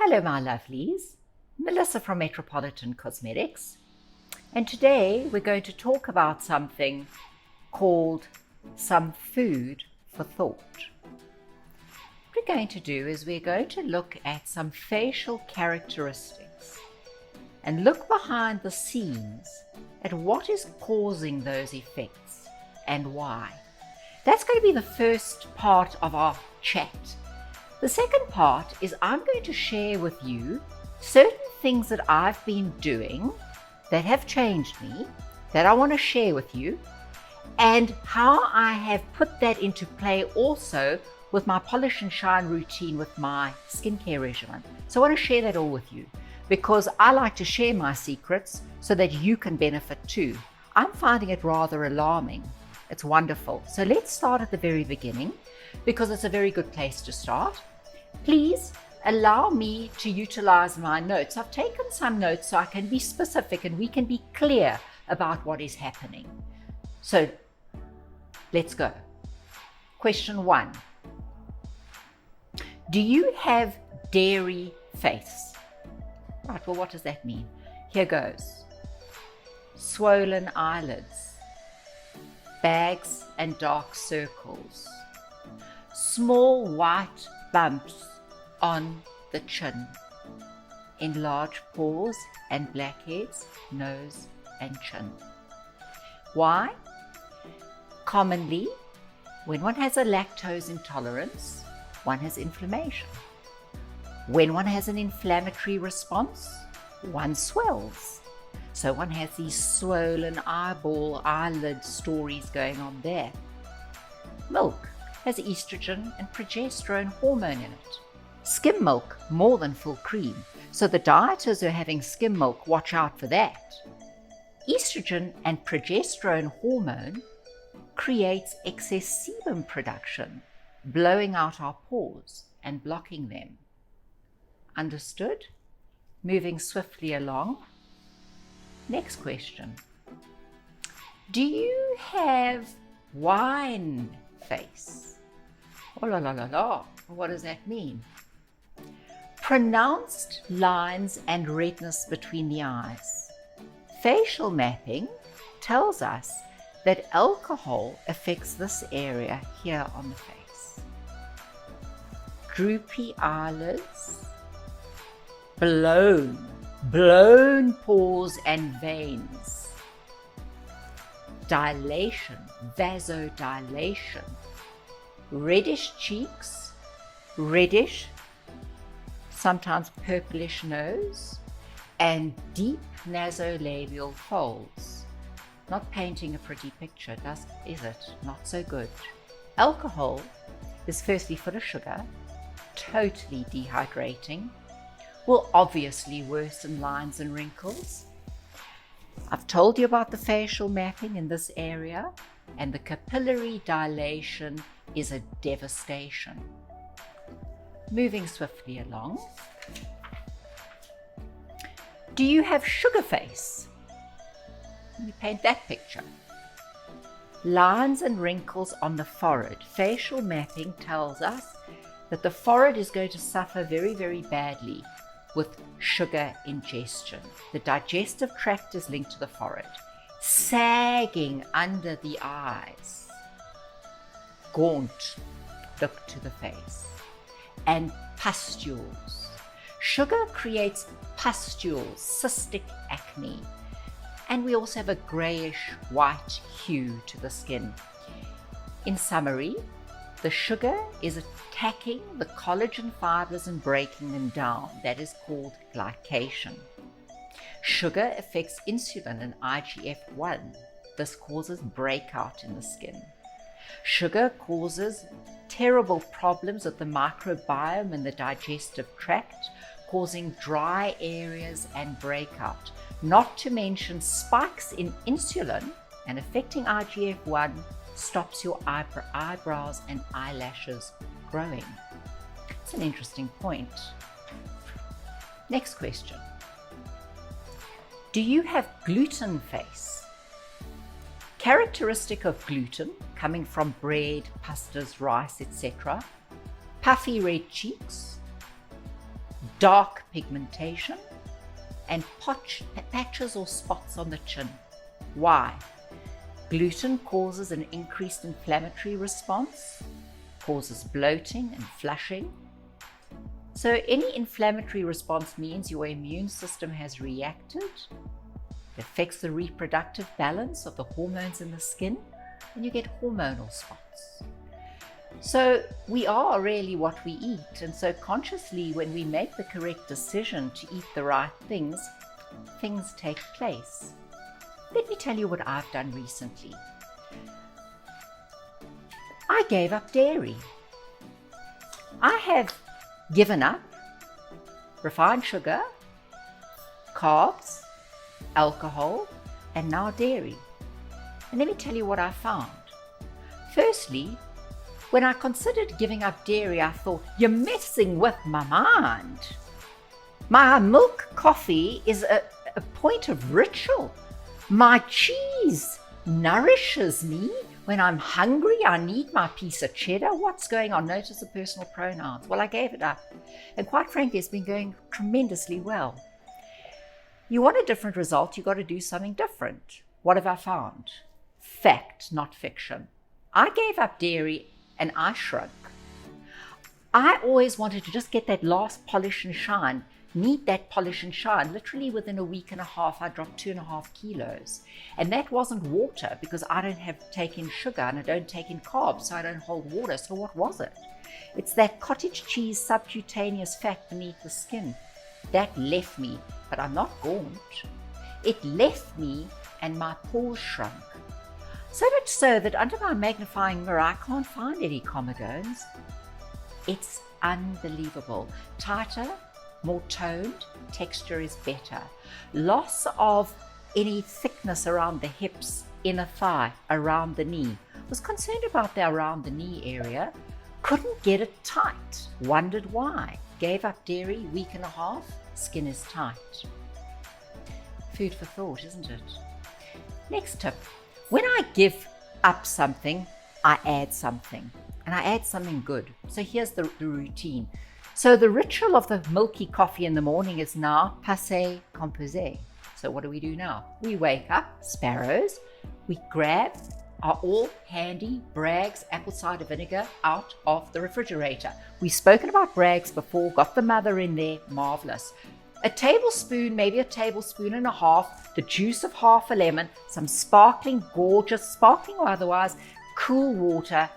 Hello my lovelies, Melissa from Metropolitan Cosmetics, and today we're going to talk about something called some food for thought. What we're going to do is we're going to look at some facial characteristics and look behind the scenes at what is causing those effects and why. That's going to be the first part of our chat. The second part is I'm going to share with you certain things that I've been doing that have changed me, that I want to share with you, and how I have put that into play also with my polish and shine routine with my skincare regimen. So I want to share that all with you because I like to share my secrets so that you can benefit too. I'm finding it rather alarming. It's wonderful. So let's start at the very beginning because it's a very good place to start. Please allow me to utilize my notes. I've taken some notes so I can be specific and we can be clear about what is happening. So let's go. Question 1. Do you have dairy face? Right, well, what does that mean? Here goes. Swollen eyelids, bags and dark circles, small white bumps on the chin, enlarged pores and blackheads, nose and chin. Why? Commonly, when one has a lactose intolerance, one has inflammation. When one has an inflammatory response, one swells. So one has these swollen eyelid stories going on there. Milk has estrogen and progesterone hormone in it. Skim milk more than full cream, so the dieters who are having skim milk, watch out for that. Estrogen and progesterone hormone creates excess sebum production, blowing out our pores and blocking them. Understood? Moving swiftly along. Next question. Do you have wine face? Oh la la la la. What does that mean? Pronounced lines and redness between the eyes. Facial mapping tells us that alcohol affects this area here on the face. Droopy eyelids, blown pores and veins, dilation, vasodilation, reddish cheeks, reddish, sometimes purplish nose, and deep nasolabial folds. Not painting a pretty picture, is it? Not so good. Alcohol is firstly full of sugar, totally dehydrating, will obviously worsen lines and wrinkles. I've told you about the facial mapping in this area, and the capillary dilation is a devastation. Moving swiftly along. Do you have sugar face? Let me paint that picture. Lines and wrinkles on the forehead. Facial mapping tells us that the forehead is going to suffer very, very badly with sugar ingestion. The digestive tract is linked to the forehead. Sagging under the eyes. Gaunt look to the face. And pustules. Sugar creates pustules, cystic acne. And we also have a grayish white hue to the skin. In summary, the sugar is attacking the collagen fibers and breaking them down. That is called glycation. Sugar affects insulin and IGF-1. This causes breakout in the skin. Sugar causes terrible problems with the microbiome and the digestive tract, causing dry areas and breakout. Not to mention spikes in insulin and affecting IGF-1 stops your eyebrows and eyelashes growing. It's an interesting point. Next question. Do you have gluten face? Characteristic of gluten, coming from bread, pastas, rice, etc. Puffy red cheeks, dark pigmentation, and patches or spots on the chin. Why? Gluten causes an increased inflammatory response, causes bloating and flushing. So any inflammatory response means your immune system has reacted. It affects the reproductive balance of the hormones in the skin, and you get hormonal spots. So we are really what we eat, and so consciously when we make the correct decision to eat the right things, things take place. Let me tell you what I've done recently. I gave up dairy. I have given up refined sugar, carbs, alcohol, and now dairy. And let me tell you what I found. Firstly, when I considered giving up dairy, I thought, you're messing with my mind. My milk coffee is a point of ritual. My cheese nourishes me. When I'm hungry, I need my piece of cheddar. What's going on? Notice the personal pronouns. Well, I gave it up. And quite frankly, it's been going tremendously well. You want a different result, you've got to do something different. What have I found? Fact, not fiction. I gave up dairy and I shrunk. I always wanted to just get that last polish and shine, need that polish and shine. Literally within a week and a half, I dropped 2.5 kilos. And that wasn't water, because I don't take in sugar and I don't take in carbs, so I don't hold water. So what was it? It's that cottage cheese subcutaneous fat beneath the skin. That left me, but I'm not gaunt. It left me and my pores shrunk. So much so that under my magnifying mirror, I can't find any comedones. It's unbelievable. Tighter, more toned, texture is better. Loss of any thickness around the hips, inner thigh, around the knee. Was concerned about the around the knee area. Couldn't get it tight. Wondered why. Gave up dairy, week and a half, skin is tight. Food for thought, isn't it? Next tip. When I give up something, I add something. And I add something good. So here's the routine. So the ritual of the milky coffee in the morning is now passé composé. So what do we do now? We wake up, sparrows. We grab our all handy Bragg's apple cider vinegar out of the refrigerator. We've spoken about Bragg's before, got the mother in there, marvelous. A tablespoon, maybe a tablespoon and a half, the juice of half a lemon, some sparkling, gorgeous, sparkling or otherwise, cool water.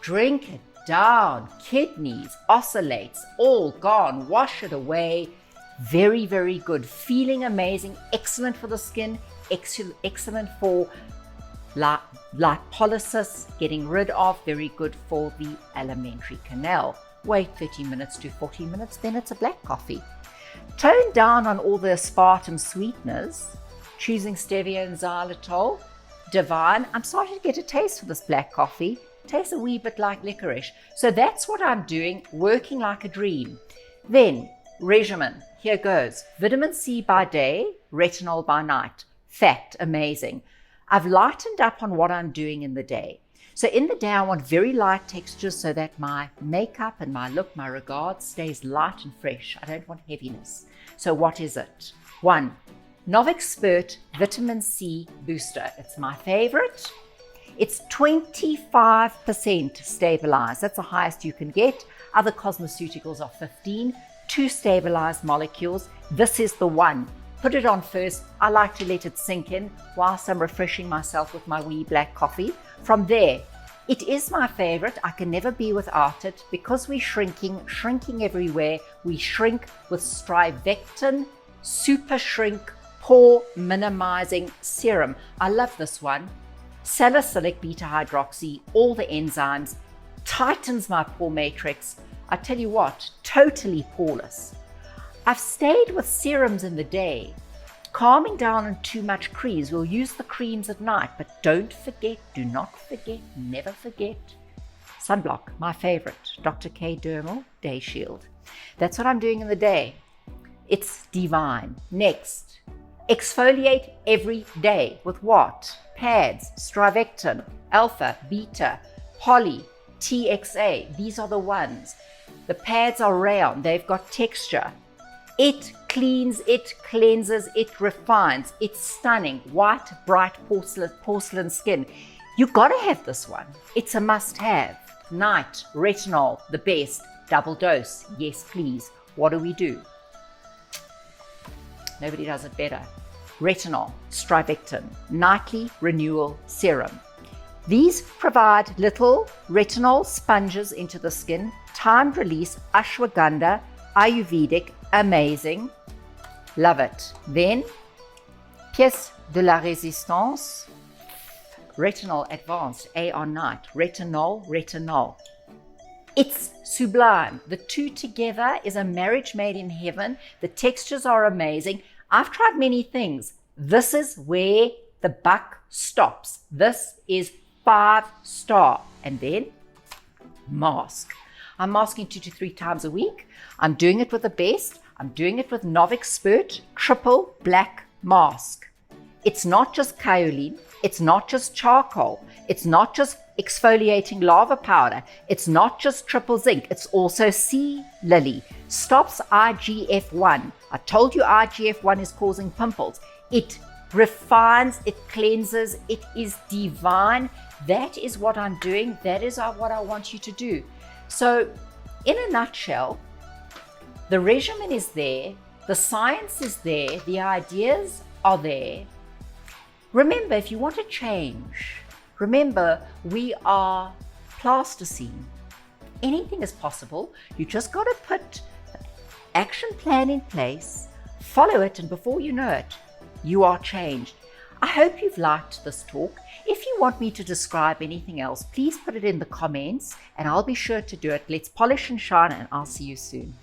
Drink it down. Kidneys, oscillates, all gone. Wash it away. Very, very good. Feeling amazing. Excellent for the skin. Excellent for lipolysis, getting rid of. Very good for the alimentary canal. Wait 30 minutes to 40 minutes, then it's a black coffee. Tone down on all the aspartame sweeteners, choosing stevia and xylitol. Divine. I'm starting to get a taste for this black coffee. Tastes a wee bit like licorice. So that's what I'm doing, working like a dream. Then, regimen. Here goes. Vitamin C by day, retinol by night. Fact, amazing. I've lightened up on what I'm doing in the day. So in the day, I want very light textures so that my makeup and my look, my regard stays light and fresh. I don't want heaviness. So what is it? 1, Novexpert Vitamin C Booster. It's my favorite. It's 25% stabilized. That's the highest you can get. Other cosmeceuticals are 15. 2 stabilized molecules. This is the one. Put it on first. I like to let it sink in whilst I'm refreshing myself with my wee black coffee. From there, it is my favorite. I can never be without it because we're shrinking everywhere. We shrink with Strivectin, Super Shrink, Pore Minimizing Serum. I love this one. Salicylic beta hydroxy, all the enzymes, tightens my pore matrix. I tell you what, totally poreless. I've stayed with serums in the day, calming down on too much creams. We'll use the creams at night, but don't forget, do not forget, never forget. Sunblock, my favorite, Dr. K Dermal Day Shield. That's what I'm doing in the day. It's divine. Next, exfoliate every day with what? Pads, Strivectin, Alpha, Beta, Poly, TXA. These are the ones. The pads are round. They've got texture. It cleans, it cleanses, it refines. It's stunning. White, bright porcelain skin. You gotta have this one. It's a must-have. Night, retinol, the best. Double dose. Yes, please. What do? Nobody does it better. Retinol, Strivectin, nightly renewal serum. These provide little retinol sponges into the skin, timed release, ashwagandha, Ayurvedic, amazing. Love it. Then, pièce de la résistance, retinol advanced, AR night, retinol. It's sublime. The two together is a marriage made in heaven. The textures are amazing. I've tried many things. This is where the buck stops. This is 5-star. And then mask. I'm masking 2 to 3 times a week. I'm doing it with the best. I'm doing it with Novexpert triple black mask. It's not just kaolin. It's not just charcoal. It's not just exfoliating lava powder. It's not just triple zinc. It's also sea lily. Stops IGF-1. I told you IGF-1 is causing pimples. It refines, it cleanses, it is divine. That is what I'm doing. That is what I want you to do. So in a nutshell, the regimen is there. The science is there. The ideas are there. Remember, if you want to change, remember, we are plasticine. Anything is possible. You just got to put an action plan in place, follow it, and before you know it, you are changed. I hope you've liked this talk. If you want me to describe anything else, please put it in the comments and I'll be sure to do it. Let's polish and shine, and I'll see you soon.